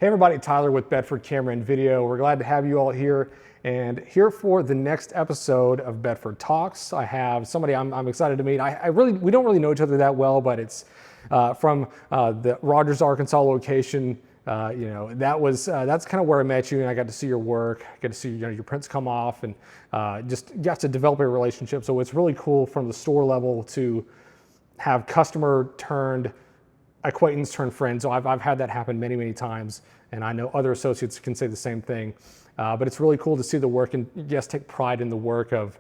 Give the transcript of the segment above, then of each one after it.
Hey everybody, Tyler with Bedford Camera and Video. We're glad to have you all here. And here for the next episode of Bedford Talks, I have somebody I'm excited to meet. We don't really know each other that well, but it's from the Rogers, Arkansas location. That's kind of where I met you, and I got to see your work, got to see your prints come off, and just got to develop a relationship. So it's really cool from the store level to have customer turned acquaintance turned friend. So I've had that happen many, many times, and I know other associates can say the same thing. But it's really cool to see the work and yes, take pride in the work of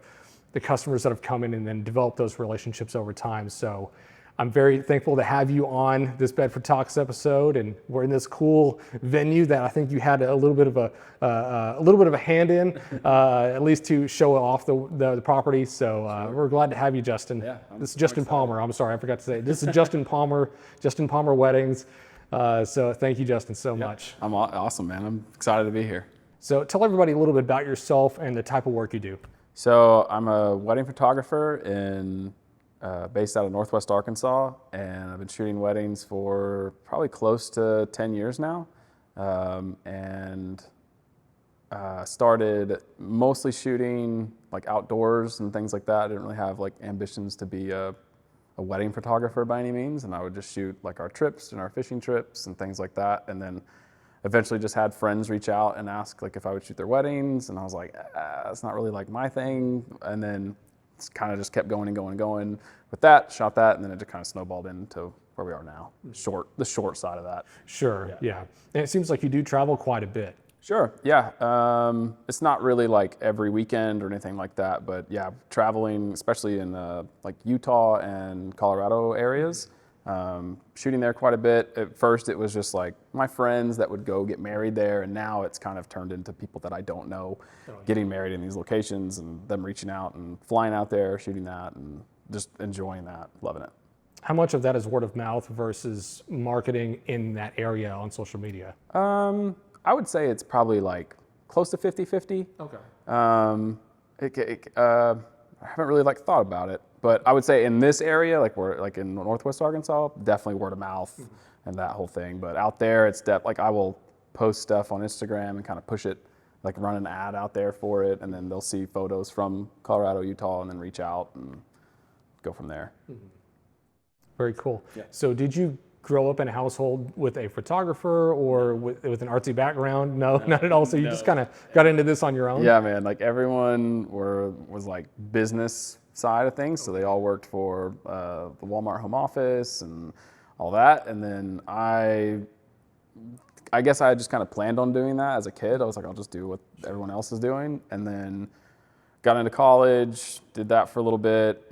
the customers that have come in and then develop those relationships over time. So I'm very thankful to have you on this Bedford Talks episode, and we're in this cool venue that I think you had a little bit of a hand in, at least to show off the property. So we're glad to have you, Justin. Yeah, this is Justin Palmer. I'm sorry, I forgot to say it. This is Justin Palmer, Justin Palmer Weddings. So thank you, Justin, so much. I'm awesome, man. I'm excited to be here. So tell everybody a little bit about yourself and the type of work you do. So I'm a wedding photographer based out of Northwest Arkansas, and I've been shooting weddings for probably close to 10 years now. Started mostly shooting like outdoors and things like that. I didn't really have like ambitions to be a wedding photographer by any means, and I would just shoot like our trips and our fishing trips and things like that. And then eventually just had friends reach out and ask like if I would shoot their weddings, and I was like, it's not really like my thing. And then it's kind of just kept going and going and going with that, shot that, and then it just kind of snowballed into where we are now, the short side of that. Sure, yeah. And it seems like you do travel quite a bit. Sure, yeah. It's not really like every weekend or anything like that, but yeah, traveling, especially in like Utah and Colorado areas, shooting there quite a bit. At first it was just like my friends that would go get married there, and now it's kind of turned into people that I don't know getting married in these locations, and them reaching out and flying out there, shooting that, and just enjoying that, loving it. How much of that is word of mouth versus marketing in that area on social media? I would say it's probably like close to 50-50. Okay. I haven't really like thought about it, but I would say in this area, like we're like in Northwest Arkansas, definitely word of mouth and that whole thing. But out there, it's like I will post stuff on Instagram and kind of push it, like run an ad out there for it, and then they'll see photos from Colorado, Utah, and then reach out and go from there. Very cool. Yeah. So did you grow up in a household with a photographer or with an artsy background? No, not at all. So you just kind of got into this on your own? Yeah, man. Like everyone was like business side of things. So they all worked for the Walmart home office and all that. And then I guess I just kind of planned on doing that as a kid. I was like, I'll just do what everyone else is doing. And then got into college, did that for a little bit.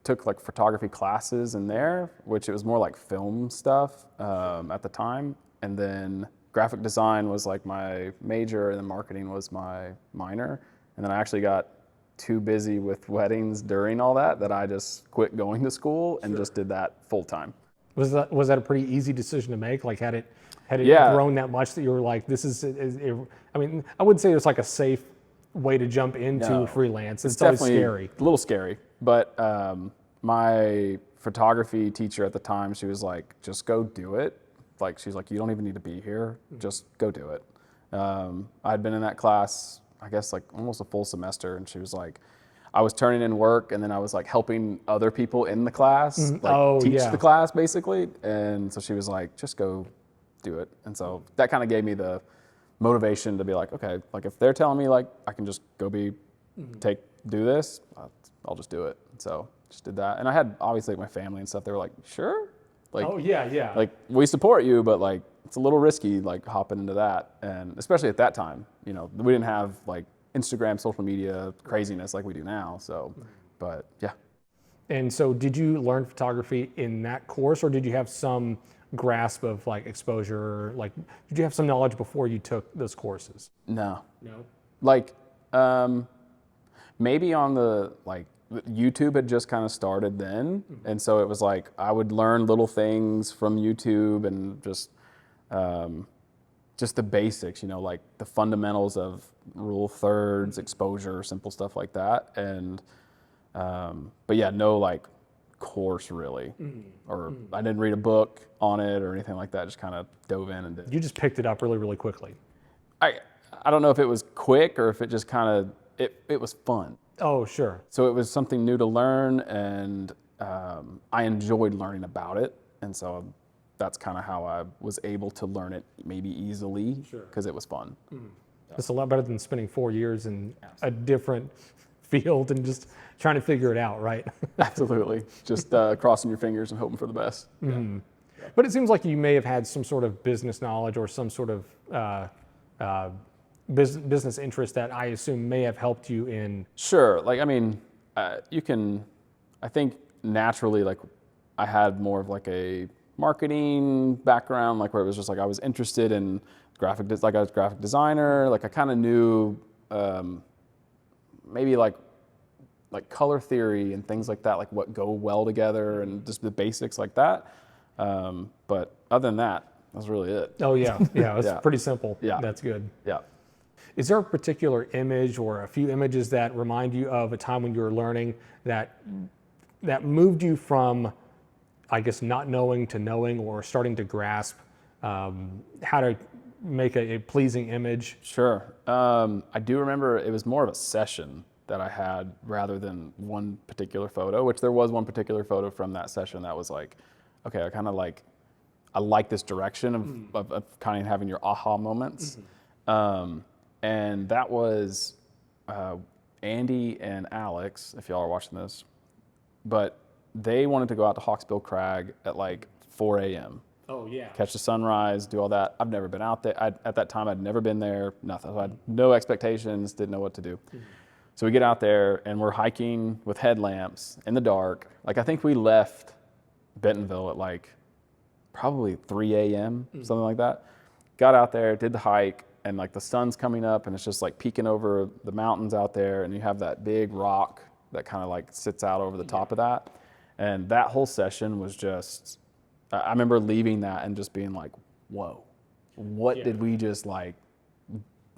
Took like photography classes in there, which it was more like film stuff at the time. And then graphic design was like my major, and then marketing was my minor. And then I actually got too busy with weddings during all that I just quit going to school and just did that full time. Was that a pretty easy decision to make? Like had it grown that much that you were like, this is I mean, I wouldn't say it was like a safe way to jump into freelance. It's always scary. A little scary, but my photography teacher at the time, she was like, just go do it. Like, she's like, you don't even need to be here. Just go do it. I'd been in that class, I guess like almost a full semester. And she was like, I was turning in work, and then I was like helping other people in the class, teach the class basically. And so she was like, just go do it. And so that kind of gave me the motivation to be like, okay, like if they're telling me like I can just go do this, I'll just do it. So just did that. And I had obviously like my family and stuff. They were like, sure. Like, oh yeah. Like we support you, but like it's a little risky like hopping into that. And especially at that time, we didn't have like Instagram, social media craziness like we do now. So, but yeah. And so did you learn photography in that course, or did you have some grasp of like exposure? Like, did you have some knowledge before you took those courses? No. Like, maybe on the like YouTube had just kind of started then, and so it was like I would learn little things from YouTube and just the basics, like the fundamentals of rule of thirds, exposure, simple stuff like that. And but yeah, no like course really, or I didn't read a book on it or anything like that. Just kind of dove in and did. You just picked it up really, really quickly. I don't know if it was quick or if it just kind of, it was fun. Oh, sure. So it was something new to learn, and I enjoyed learning about it. And so that's kind of how I was able to learn it maybe easily, because it was fun. It's a lot better than spending 4 years in a different field and just trying to figure it out, right? Absolutely. Just crossing your fingers and hoping for the best. But it seems like you may have had some sort of business knowledge or some sort of business interest that I assume may have helped you in. Sure. Like, I mean, I think naturally, like, I had more of like a marketing background, like where it was just like I was interested in I was a graphic designer. Like, I kind of knew maybe like color theory and things like that, like what go well together and just the basics like that. But other than that, that's really it. Oh yeah, it's pretty simple. Yeah. That's good. Yeah. Is there a particular image or a few images that remind you of a time when you were learning that moved you from, I guess, not knowing to knowing, or starting to grasp how to make a pleasing image? Sure. I do remember it was more of a session that I had rather than one particular photo, which there was one particular photo from that session that was like, okay, I like this direction of kind of having your aha moments. And that was Andy and Alex, if y'all are watching this, but they wanted to go out to Hawksbill Crag at like 4 a.m. Oh yeah. Catch the sunrise, do all that. I've never been out there. At that time, I'd never been there, nothing. I had no expectations, didn't know what to do. So we get out there and we're hiking with headlamps in the dark. Like, I think we left Bentonville at like probably 3 a.m., something like that. Got out there, did the hike, and like the sun's coming up and it's just like peeking over the mountains out there, and you have that big rock that kind of like sits out over the top of that. And that whole session was just, I remember leaving that and just being like, whoa, what did we just like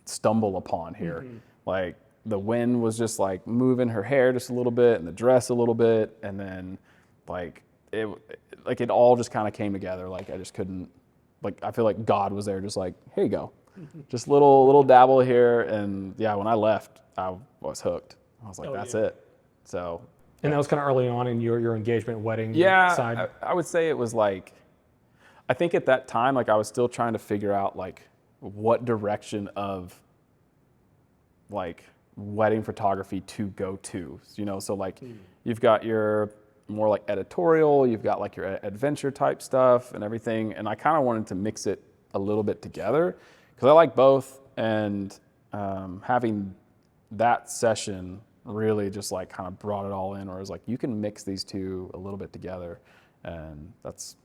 stumble upon here? Like, the wind was just like moving her hair just a little bit and the dress a little bit, and then like it all just kind of came together. Like, I just couldn't, like, I feel like God was there just like, here you go. Just little dabble here. And yeah, when I left, I was hooked. I was like, that's it. So. And that was kind of early on in your engagement wedding side? I would say it was like, I think at that time, like, I was still trying to figure out like what direction of like wedding photography to go to, you know? So like you've got your more like editorial, you've got like your adventure type stuff and everything. And I kind of wanted to mix it a little bit together because I like both. And having that session really just like kind of brought it all in, or it was like, you can mix these two a little bit together. And that's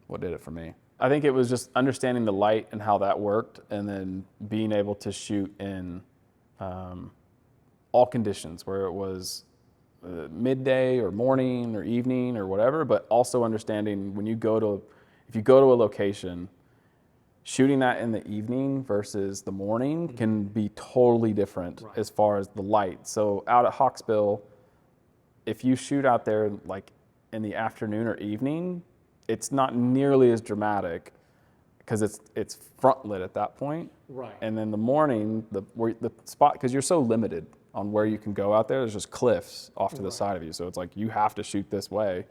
what did it for me. I think it was just understanding the light and how that worked, and then being able to shoot in all conditions, where it was midday or morning or evening or whatever, but also understanding if you go to a location, shooting that in the evening versus the morning can be totally different as far as the light. So out at Hawksbill, if you shoot out there like in the afternoon or evening, it's not nearly as dramatic because it's front lit at that point. Right. And then the morning, the spot, because you're so limited on where you can go out there, there's just cliffs off to the side of you. So it's like, you have to shoot this way.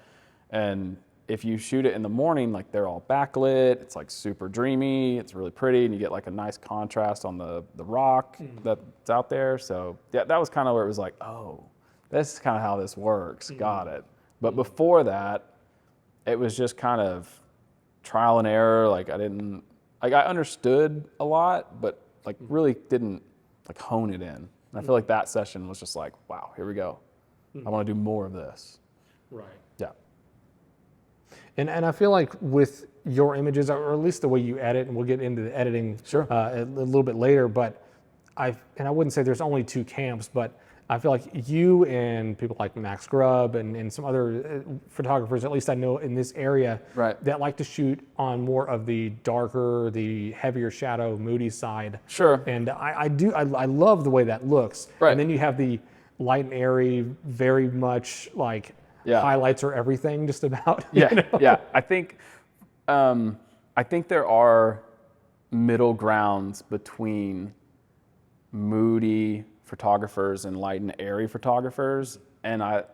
And if you shoot it in the morning, like, they're all backlit, it's like super dreamy, it's really pretty, and you get like a nice contrast on the rock that's out there. So yeah, that was kind of where it was like, oh, this is kind of how this works. Got it. But before that, it was just kind of trial and error. Like, I understood a lot, but like really didn't like hone it in. And I feel like that session was just like, wow, here we go. I want to do more of this. Right. Yeah. And I feel like with your images, or at least the way you edit, and we'll get into the editing a little bit later, but I wouldn't say there's only two camps, but I feel like you and people like Max Grubb and some other photographers, at least I know in this area, that like to shoot on more of the darker, the heavier shadow, moody side. Sure. And I love the way that looks. And then you have the light and airy, very much like highlights are everything just about. Yeah, You know? yeah. I think there are middle grounds between moody photographers and light and airy photographers, and I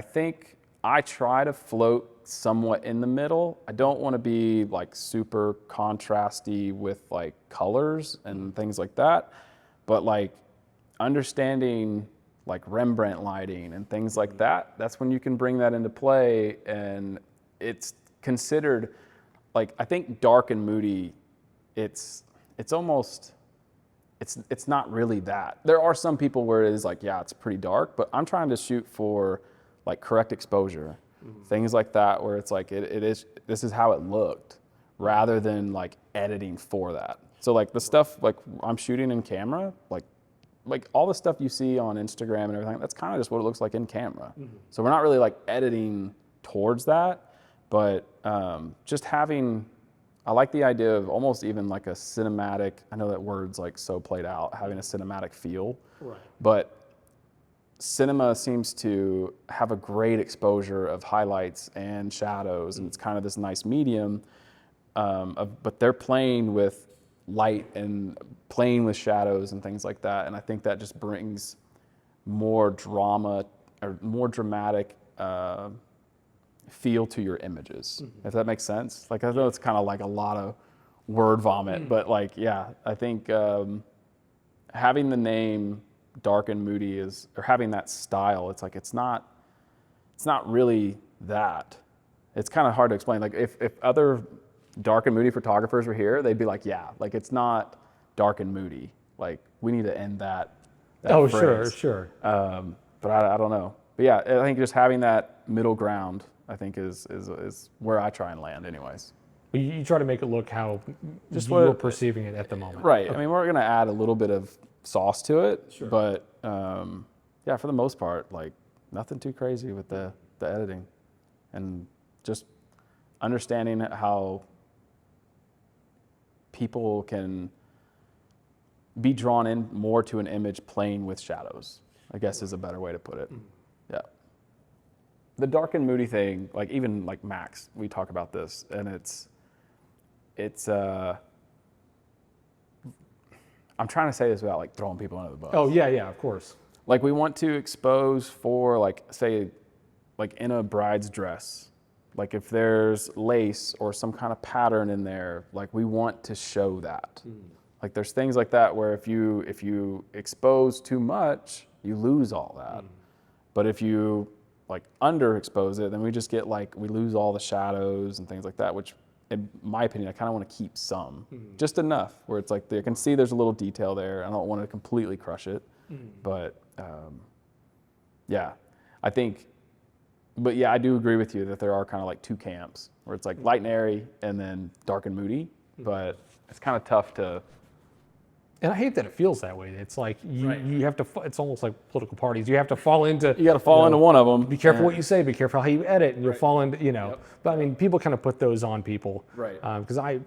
think I try to float somewhat in the middle. I don't want to be like super contrasty with like colors and things like that, but like understanding like Rembrandt lighting and things like that, that's when you can bring that into play. And it's considered like, I think dark and moody, it's almost, it's not really that. There are some people where it is like, yeah, it's pretty dark, but I'm trying to shoot for like correct exposure, things like that, where it's like, this is how it looked, rather than like editing for that. So like the stuff like I'm shooting in camera, like all the stuff you see on Instagram and everything, that's kind of just what it looks like in camera. So we're not really like editing towards that, but just having, I like the idea of almost even like a cinematic, I know that word's like so played out, having a cinematic feel, but cinema seems to have a great exposure of highlights and shadows, and it's kind of this nice medium, but they're playing with light and playing with shadows and things like that, and I think that just brings more drama or more dramatic feel to your images, if that makes sense. Like, I know it's kind of like a lot of word vomit, but like, yeah, I think having the name dark and moody is, or having that style, it's like, it's not really that. It's kind of hard to explain. Like if other dark and moody photographers were here, they'd be like, yeah, like it's not dark and moody. Like we need to end that Oh, phrase. sure. But I don't know. But yeah, I think just having that middle ground, I think is where I try and land anyways. You try to make it look how Just you're what- perceiving it at the moment. Right. I mean, we're going to add a little bit of sauce to it, Sure. but yeah, for the most part, like nothing too crazy with the editing, and just understanding how people can be drawn in more to an image playing with shadows, I guess is a better way to put it. Yeah. The dark and moody thing, like even like Max, we talk about this, and it's I'm trying to say this without like throwing people under the bus. Oh yeah, of course. Like we want to expose for like, say, like in a bride's dress, like if there's lace or some kind of pattern in there, like we want to show that. Like there's things like that where if you expose too much, you lose all that. But if you like underexpose it, then we just get like, we lose all the shadows and things like that, which in my opinion, I kind of want to keep some, just enough where it's like, you can see there's a little detail there. I don't want to completely crush it, but yeah, I think, but yeah, I do agree with you that there are kind of like two camps where it's like light and airy and then dark and moody, but it's kind of tough to. And I hate that it feels that way. It's like you have to, it's almost like political parties. You have to fall into. You got to fall into one of them. Be careful what you say, be careful how you edit, and you'll fall into, But I mean, people kind of put those on people. Right. Because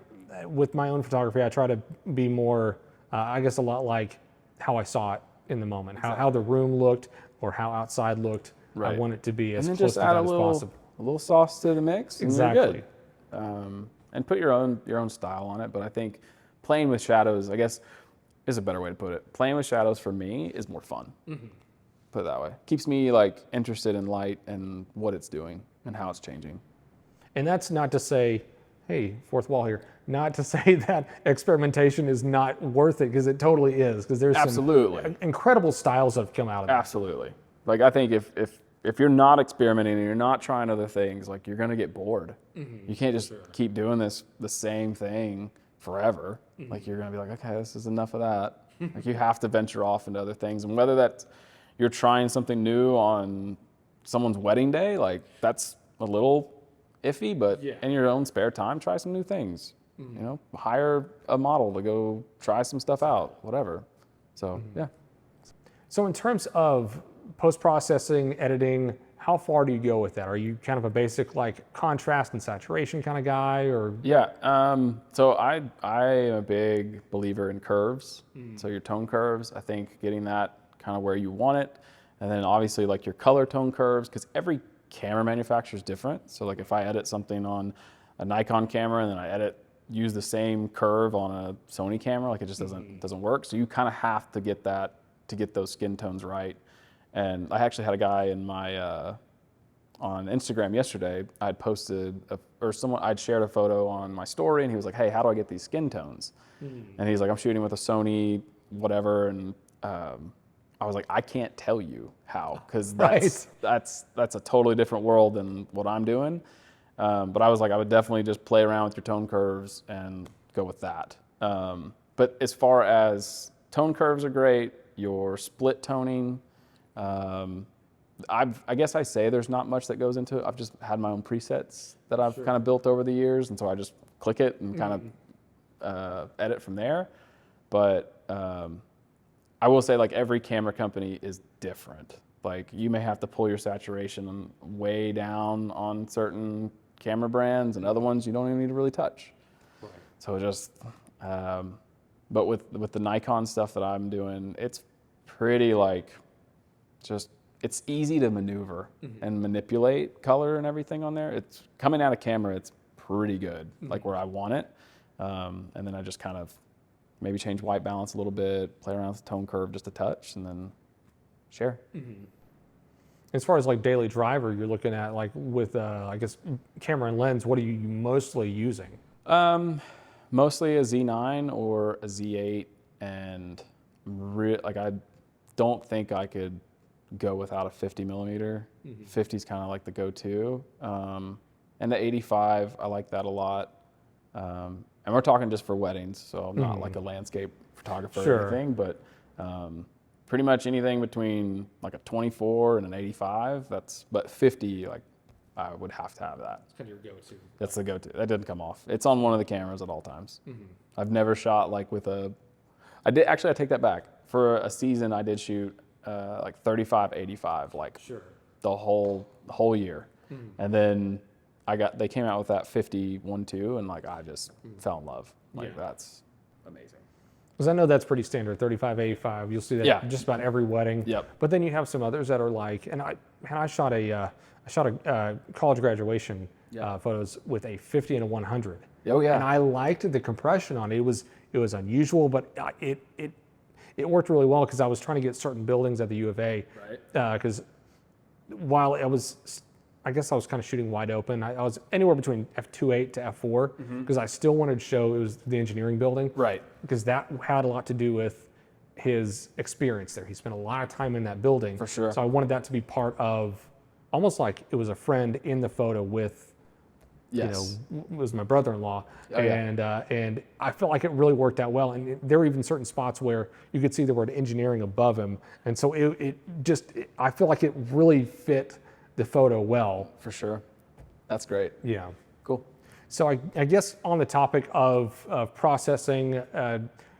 with my own photography, I try to be more, I guess a lot like how I saw it in the moment, how the room looked or how outside looked. I want it to be as and then close just to add that as possible. a little sauce to the mix. And Exactly. you're good. And put your own style on it. But I think playing with shadows, I guess, is a better way to put it. Playing with shadows for me is more fun. Put it that way. Keeps me like interested in light and what it's doing and how it's changing. And that's not to say, hey, fourth wall here, not to say that experimentation is not worth it, because it totally is, because there's some incredible styles that have come out of it. Absolutely. Like I think if you're not experimenting and you're not trying other things, like you're gonna get bored. You can't just keep doing the same thing forever. Like you're gonna be like, okay, this is enough of that. Like you have to venture off into other things, and whether that's you're trying something new on someone's wedding day, like that's a little iffy, but in your own spare time, try some new things. Hire a model to go try some stuff out, whatever. So yeah. So in terms of post-processing, editing, how far do you go with that? Are you kind of a basic like contrast and saturation kind of guy, or? Yeah, so I am a big believer in curves. So your tone curves, I think getting that kind of where you want it. And then obviously like your color tone curves, because every camera manufacturer is different. So like if I edit something on a Nikon camera and then I use the same curve on a Sony camera, like it just doesn't work. So you kind of have to get that to get those skin tones right. And I actually had a guy in my on Instagram yesterday. I'd posted I'd shared a photo on my story, and he was like, "Hey, how do I get these skin tones?" And he's like, "I'm shooting with a Sony whatever," and I was like, "I can't tell you how, because that's a totally different world than what I'm doing." But I was like, I would definitely just play around with your tone curves and go with that. But as far as tone curves are great, your split toning, I guess I say there's not much that goes into it. I've just had my own presets that I've kind of built over the years, and so I just click it and kind of edit from there. But I will say, like, every camera company is different. Like, you may have to pull your saturation way down on certain camera brands, and other ones you don't even need to really touch. Right. So just, but with the Nikon stuff that I'm doing, it's pretty it's easy to maneuver and manipulate color and everything on there. It's coming out of camera, it's pretty good, like where I want it. And then I just kind of maybe change white balance a little bit, play around with the tone curve just a touch, and then share. As far as like daily driver, you're looking at like with, I guess, camera and lens, what are you mostly using? Mostly a Z9 or a Z8, and I don't think I could go without a 50 millimeter. 50 is kind of like the go-to. And the 85, I like that a lot. And we're talking just for weddings, so I'm not like a landscape photographer or anything, but pretty much anything between like a 24 and an 85, but 50, like I would have to have that. It's kind of your go-to. That's the go-to. That didn't come off. It's on one of the cameras at all times. I've never shot like with I take that back. For a season, I did shoot like 35, 85, like the whole year. And then they came out with that 50 1.2, and like I just fell in love. Like that's amazing. Because I know that's pretty standard, 35, 85. You'll see that just about every wedding. Yep. But then you have some others that are like, and I shot a college graduation photos with a 50 and a 100. Oh yeah. And I liked the compression on it. It was unusual, but it worked really well because I was trying to get certain buildings at the U of A. Right. Because while I guess I was kind of shooting wide open. I was anywhere between f2.8 to f4 because I still wanted to show it was the engineering building. Right. Because that had a lot to do with his experience there. He spent a lot of time in that building. For sure. So I wanted that to be part of, almost like it was a friend in the photo with, it was my brother-in-law. And I felt like it really worked out well. And there were even certain spots where you could see the word engineering above him. And so I feel like it really fit the photo well. For sure. That's great. Yeah. Cool. So I guess on the topic of processing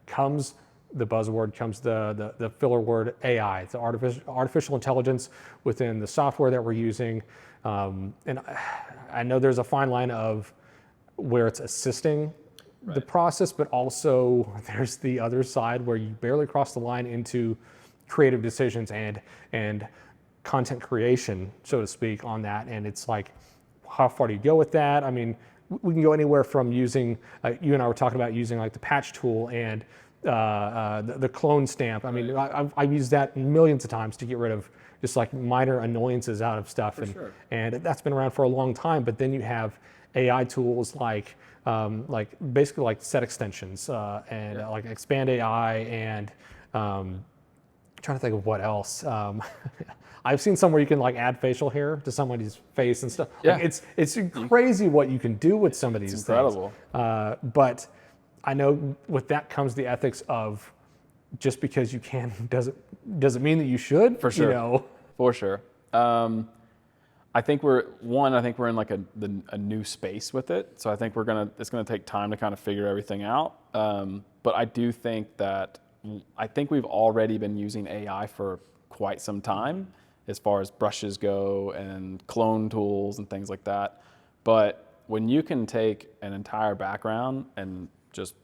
comes the buzzword, comes the filler word AI, the artificial intelligence within the software that we're using. And I know there's a fine line of where it's assisting the process, but also there's the other side where you barely cross the line into creative decisions and content creation, so to speak, on that. And it's like, how far do you go with that? I mean, we can go anywhere from using, you and I were talking about using like the patch tool and the clone stamp. I mean, I've used that millions of times to get rid of just like minor annoyances out of stuff. And that's been around for a long time. But then you have AI tools like basically like set extensions and like expand AI and trying to think of what else. I've seen some where you can like add facial hair to somebody's face and stuff. Yeah. Like it's crazy what you can do with some of these things. Incredible. But I know with that comes the ethics of just because you can doesn't mean that you should. For sure. You know? For sure. I think we're in like a new space with it. So I think it's gonna take time to kind of figure everything out. But I do think we've already been using AI for quite some time as far as brushes go and clone tools and things like that. But when you can take an entire background and just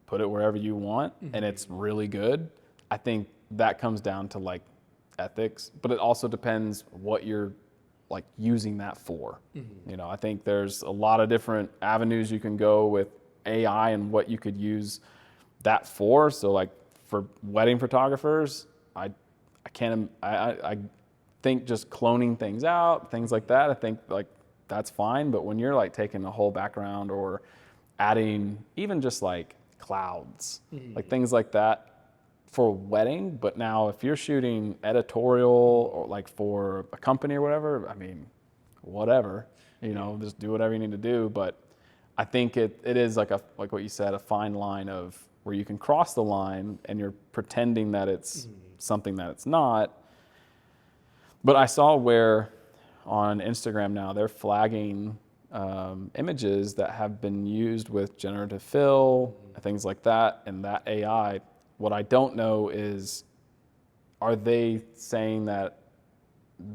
put it wherever you want and it's really good, I think that comes down to like ethics, but it also depends what you're like using that for. You know, I think there's a lot of different avenues you can go with AI and what you could use that for. So like for wedding photographers, I think just cloning things out, things like that, I think like that's fine. But when you're like taking the whole background or adding even just like clouds, like things like that for a wedding. But now if you're shooting editorial or like for a company or whatever, I mean, whatever, you know, just do whatever you need to do. But I think it is like what you said, a fine line of where you can cross the line and you're pretending that it's something that it's not. But I saw where on Instagram now they're flagging images that have been used with generative fill, things like that, and that AI. What I don't know is, are they saying that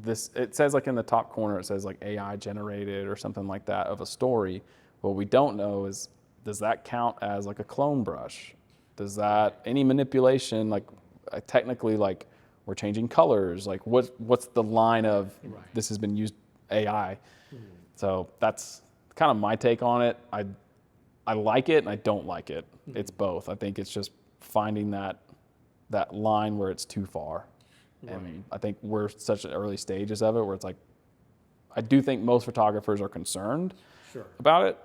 it says like in the top corner, it says like AI generated or something like that of a story. What we don't know is, does that count as like a clone brush? Does that, any manipulation, like technically like we're changing colors, like what's the line of this has been used AI? So that's kind of my take on it. I like it and I don't like it. It's both. I think it's just finding that line where it's too far. And I think we're such at early stages of it where it's like, I do think most photographers are concerned about it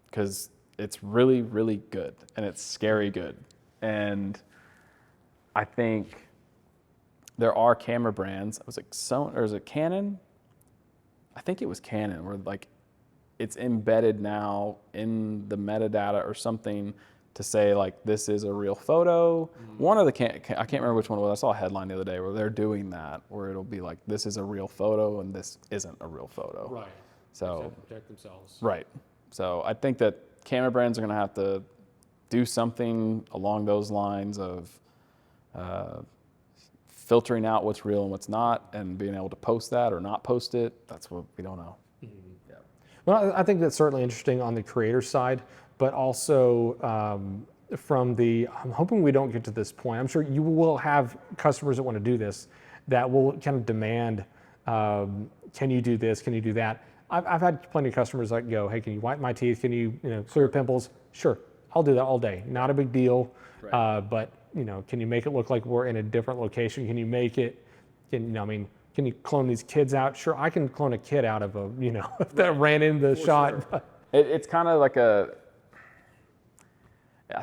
because it's really, really good and it's scary good. And I think there are camera brands. Was it Sony or is it Canon? I think it was Canon where like it's embedded now in the metadata or something to say like this is a real photo. One of the I can't remember which one it was. I saw a headline the other day where they're doing that, where it'll be like this is a real photo and this isn't a real photo. Right. So They have to protect themselves. Right. So I think that camera brands are going to have to do something along those lines of filtering out what's real and what's not, and being able to post that or not post it. That's what we don't know. Yeah. Well, I think that's certainly interesting on the creator side, but also from I'm hoping we don't get to this point. I'm sure you will have customers that want to do this that will kind of demand, can you do this? Can you do that? I've had plenty of customers that go, hey, can you wipe my teeth? Can you clear pimples? Sure, I'll do that all day. Not a big deal. Right. But can you make it look like we're in a different location? Can you make it? Can you clone these kids out? Sure, I can clone a kid out of a if that ran in the shot. Sure. It's kind of like I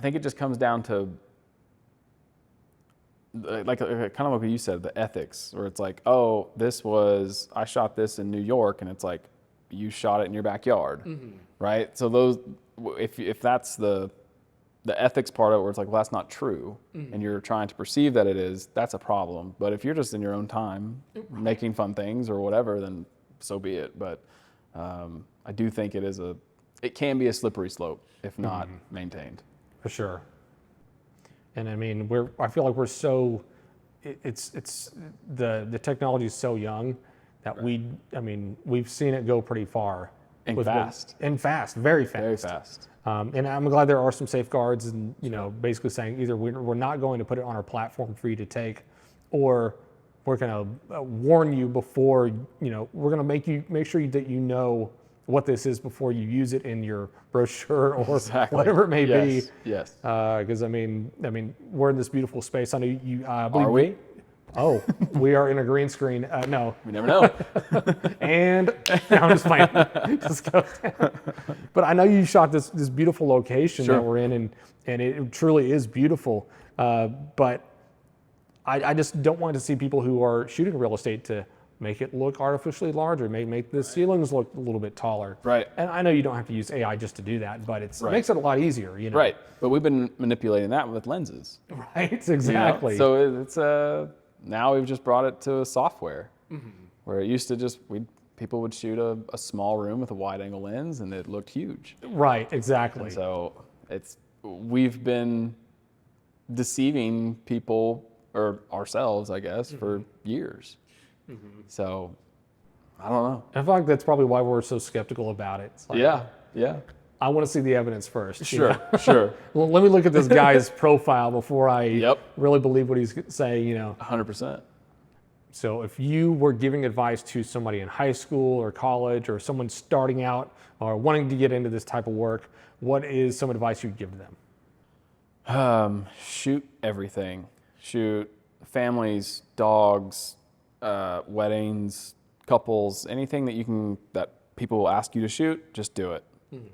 think it just comes down to like kind of like what you said, the ethics, where it's like, oh, I shot this in New York, and it's like you shot it in your backyard, right? So those, if that's the ethics part of it, where it's like, well, that's not true, and you're trying to perceive that it is, that's a problem. But if you're just in your own time making fun things or whatever, then so be it. But I do think it can be a slippery slope if not maintained. For sure. And I mean, I feel like we're so, it's the technology is so young that we've seen it go pretty far. And fast. And fast, very fast. Very fast. And I'm glad there are some safeguards and, basically saying either we're not going to put it on our platform for you to take, or we're going to warn you before, we're going to make sure that you know what this is before you use it in your brochure or whatever it may be. Yes. Because I mean, we're in this beautiful space. I know you. Are we? Oh, we are in a green screen. No. We never know. And no, I'm just playing. Just go. But I know you shot this beautiful location that we're in, and it truly is beautiful. But I just don't want to see people who are shooting real estate to make it look artificially larger, make the ceilings look a little bit taller. Right. And I know you don't have to use AI just to do that, but it makes it a lot easier, Right. But we've been manipulating that with lenses. Right, exactly. So it's now we've just brought it to a software where it used to people would shoot a small room with a wide angle lens and it looked huge. Right, exactly. And so we've been deceiving people, or ourselves, I guess, for years. So, I don't know. I feel like that's probably why we're so skeptical about it. It's like, yeah. I want to see the evidence first. Sure. Well, let me look at this guy's profile before I Yep. really believe what he's saying, 100%. So if you were giving advice to somebody in high school or college or someone starting out or wanting to get into this type of work, what is some advice you'd give to them? Shoot everything. Shoot families, dogs, weddings, couples, anything that people will ask you to shoot, just do it.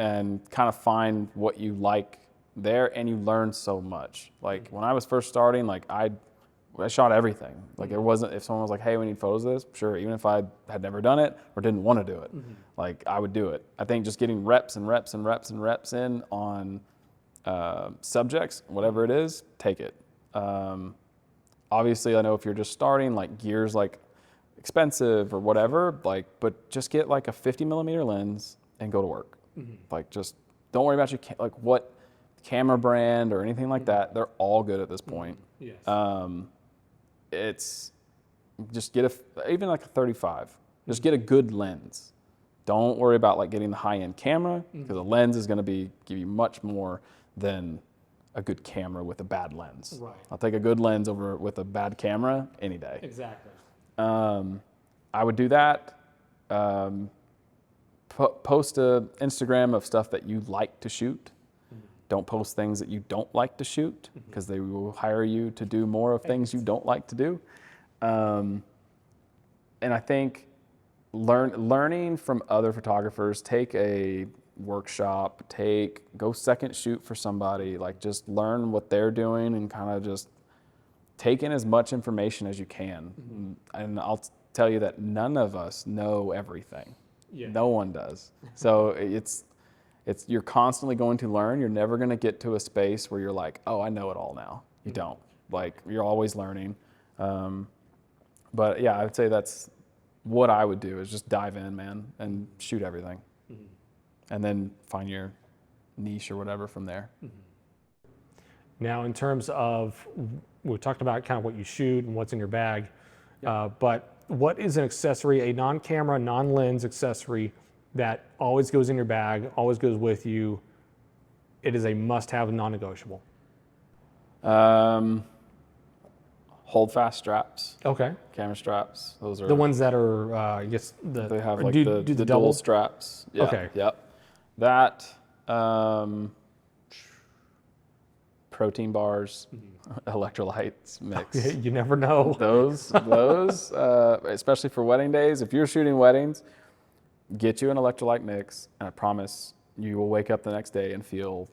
And kind of find what you like there, and you learn so much. Like when I was first starting, like I shot everything. Like there wasn't, if someone was like, hey, we need photos of this, sure, even if I had never done it or didn't want to do it, like I would do it. I think just getting reps and reps and reps and reps in on subjects, whatever it is, take it. Obviously, I know if you're just starting, like gear's like expensive or whatever, like, but just get like a 50mm lens and go to work. Like just don't worry about your like what camera brand or anything like that. They're all good at this point. Yes. It's just get even like a 35. Just get a good lens. Don't worry about like getting the high-end camera, because a lens is going to give you much more than a good camera with a bad lens. Right. I'll take a good lens over with a bad camera any day. Exactly. I would do that. Post a Instagram of stuff that you like to shoot. Don't post things that you don't like to shoot, because they will hire you to do more of things you don't like to do. And I think learning from other photographers, take a workshop, go second shoot for somebody, like just learn what they're doing and kind of just take in as much information as you can. And I'll tell you that none of us know everything. Yeah. No one does. So it's you're constantly going to learn. You're never going to get to a space where you're like, oh, I know it all now. You don't. Like, you're always learning. But yeah, I would say that's what I would do, is just dive in, man, and shoot everything. And then find your niche or whatever from there. Now, in terms of, we talked about kind of what you shoot and what's in your bag, but what is an accessory, a non-camera, non-lens accessory that always goes in your bag, always goes with you? It is a must-have, non-negotiable. Hold-fast straps. Okay. Camera straps. Those are the ones that are, I guess, they have like do the double dual straps. Yeah. Okay. Yep. That. Protein bars, electrolytes mix. You never know. Those, especially for wedding days. If you're shooting weddings, get you an electrolyte mix, and I promise you will wake up the next day and feel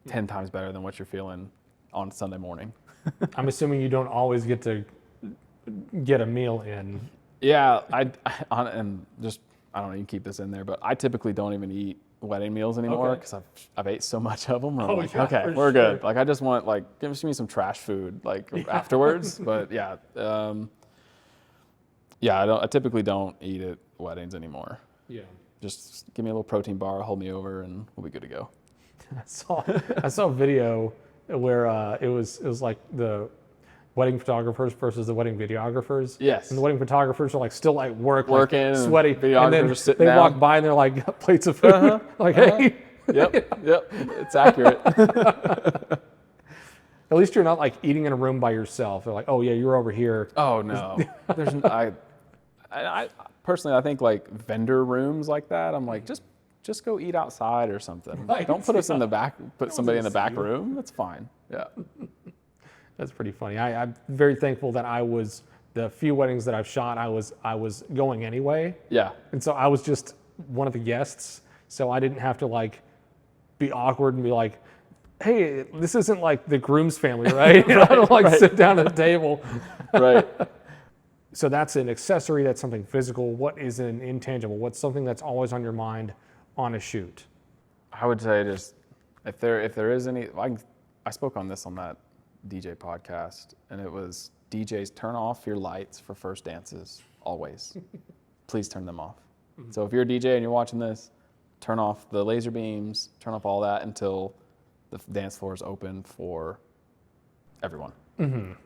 10 times better than what you're feeling on Sunday morning. I'm assuming you don't always get to get a meal in. Yeah, I don't know, you can keep this in there, but I typically don't even eat wedding meals anymore, because I've ate so much of them. I'm like, okay, we're good. Like, I just want, like, give me some trash food, like, afterwards. But yeah, I typically don't eat at weddings anymore. Yeah. Just give me a little protein bar, hold me over, and we'll be good to go. I saw a video where it was like the wedding photographers versus the wedding videographers. Yes. And the wedding photographers are like still at work, working, like, sweaty. And then they walk by and they're like, plates of food. Like, hey. Yep. It's accurate. At least you're not like eating in a room by yourself. They're like, oh yeah, you're over here. Oh no. I personally, I think like vendor rooms like that, I'm like, just go eat outside or something. Right. Don't put us in the back, put somebody in the back room. That's fine. Yeah. That's pretty funny. I'm very thankful that the few weddings that I've shot, I was going anyway. Yeah. And so I was just one of the guests. So I didn't have to like be awkward and be like, hey, this isn't like the groom's family, right? I don't like sit down at the table. Right. So that's an accessory, that's something physical. What is an intangible? What's something that's always on your mind on a shoot? I would say just, if there is any, I spoke on this on that DJ podcast, and it was, DJs, turn off your lights for first dances, always. Please turn them off. So if you're a DJ and you're watching this, turn off the laser beams, turn off all that until the dance floor is open for everyone.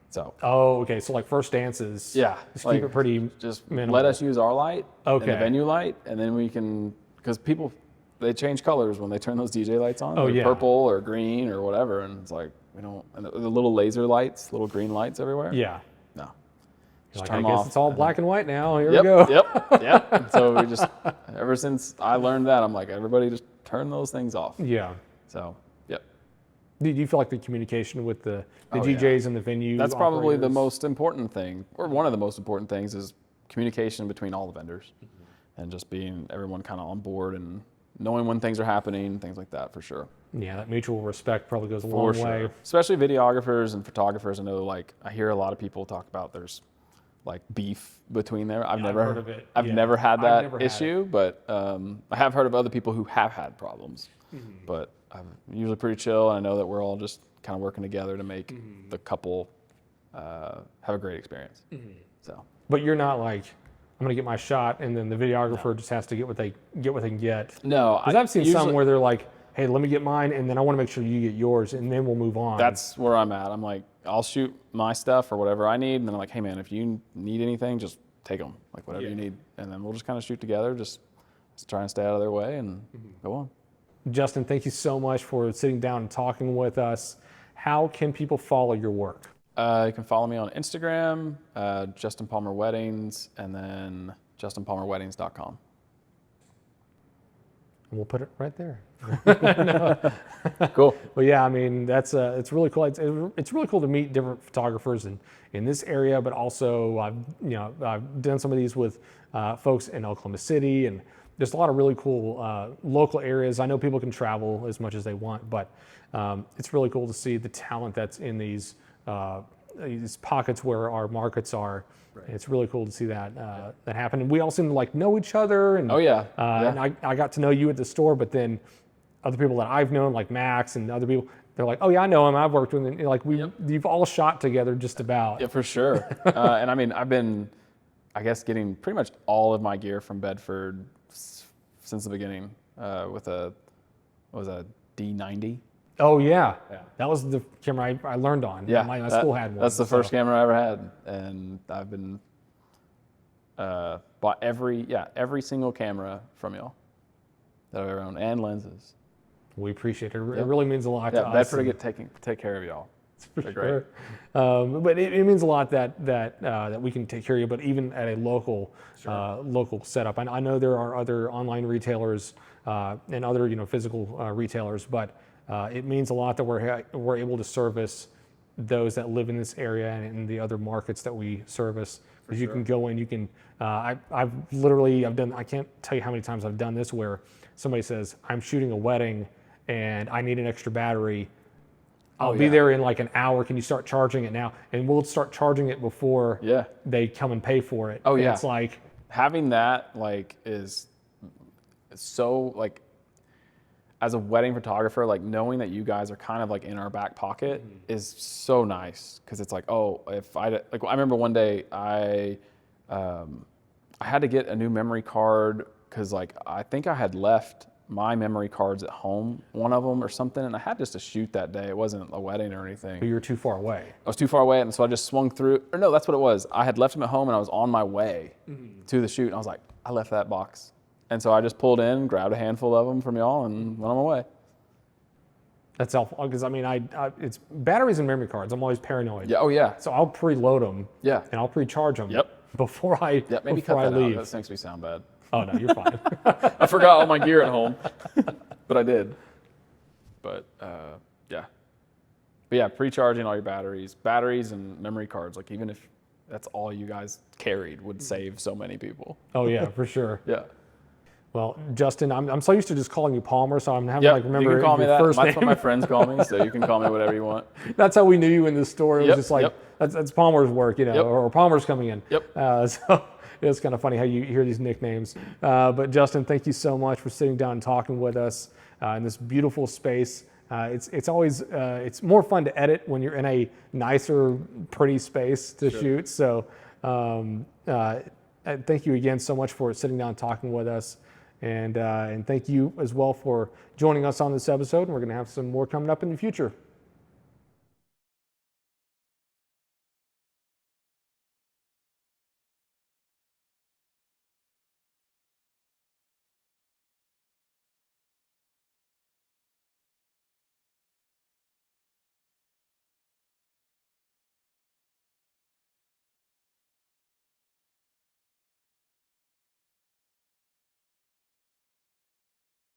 So. Oh, okay. So like first dances. Yeah. Just keep it pretty just minimal. Let us use our light, and the venue light, and then we can, because people, they change colors when they turn those DJ lights on. Oh, yeah. Purple or green or whatever, and it's like, we don't, and the little laser lights, little green lights everywhere. Yeah. No. Like, turn I them guess off. it's all black and white now. Here Yep, we go. yep. And so we just, ever since I learned that, I'm like, everybody just turn those things off. Yeah. So, yep. Do you feel like the communication with the Oh, yeah. DJs and the venue That's probably the operators- most important thing, or one of the most important things, is communication between all the vendors, and just being everyone kind of on board and knowing when things are happening, things like that, for sure. Yeah, that mutual respect probably goes a long way. Especially videographers and photographers. I know, like, I hear a lot of people talk about there's like beef between there. I've never heard of it. I've Yeah. never had I've that never had issue, but I have heard of other people who have had problems. But I'm usually pretty chill, and I know that we're all just kind of working together to make the couple have a great experience. So, But you're not like, I'm gonna get my shot, and then the videographer just has to get what they can get. no, Because I've seen some where they're like, hey, let me get mine, and then I want to make sure you get yours, and then we'll move on. that's where I'm at. I'm like, I'll shoot my stuff or whatever I need, and then I'm like, hey man, if you need anything, just take them, like whatever you need, and then we'll just kind of shoot together, just try and stay out of their way and go on. Justin, thank you so much for sitting down and talking with us. How can people follow your work? You can follow me on Instagram, Justin Palmer Weddings, and then justinpalmerweddings.com. And we'll put it right there. Cool. But yeah, I mean, it's really cool. It's really cool to meet different photographers in this area, but also I've done some of these with folks in Oklahoma City, and there's a lot of really cool local areas. I know people can travel as much as they want, but it's really cool to see the talent that's in these pockets where our markets are. Right. It's really cool to see that that happen. And we all seem to like know each other. And, Oh yeah. And I got to know you at the store, but then other people that I've known, like Max and other people, they're like, oh yeah, I know him. I've worked with him. Like you've all shot together just about. Yeah, for sure. And I mean, I've been, I guess, getting pretty much all of my gear from Bedford since the beginning with a D90. Oh yeah. That was the camera I learned on. Yeah, my school had one. That's the first camera I ever had, and I've been bought every single camera from y'all that I've ever owned, and lenses. We appreciate it. It really means a lot to us. Bedford take care of y'all. They're great. But it means a lot that we can take care of you. But even at a local local setup, I know there are other online retailers and other physical retailers, but it means a lot that we're able to service those that live in this area and in the other markets that we service. Because you can go in, you can. I've done. I can't tell you how many times I've done this where somebody says, "I'm shooting a wedding and I need an extra battery. I'll be there in like an hour. Can you start charging it now?" And we'll start charging it before they come and pay for it. Oh and yeah. It's like having that is so like, as a wedding photographer, like knowing that you guys are kind of like in our back pocket is so nice, because it's like, oh, if I remember one day I had to get a new memory card because like I think I had left my memory cards at home, one of them or something, and I had just to shoot that day. It wasn't a wedding or anything. But you were too far away. I was too far away, and so I just swung through. Or no, that's what it was. I had left them at home, and I was on my way to the shoot, and I was like, I left that box. And so I just pulled in, grabbed a handful of them from y'all, and went on my way. That's helpful, because I mean, it's batteries and memory cards. I'm always paranoid. Yeah. Oh yeah. So I'll preload them. Yeah. And I'll pre-charge them. Yep. Before I Maybe before cut I that leave. out. That makes me sound bad. Oh no, you're fine. I forgot all my gear at home, but I did. But yeah, pre-charging all your batteries and memory cards. Like even if that's all you guys carried, would save so many people. Oh yeah, for sure. Yeah. Well, Justin, I'm so used to just calling you Palmer, so I'm having to remember you can call me your that. first That's name. what my friends call me, so you can call me whatever you want. That's how we knew you in the store. It was just like that's Palmer's work, Yep. or Palmer's coming in. Yep. So it's kind of funny how you hear these nicknames. But Justin, thank you so much for sitting down and talking with us in this beautiful space. It's always it's more fun to edit when you're in a nicer, pretty space to shoot. So thank you again so much for sitting down and talking with us. And thank you as well for joining us on this episode. We're going to have some more coming up in the future.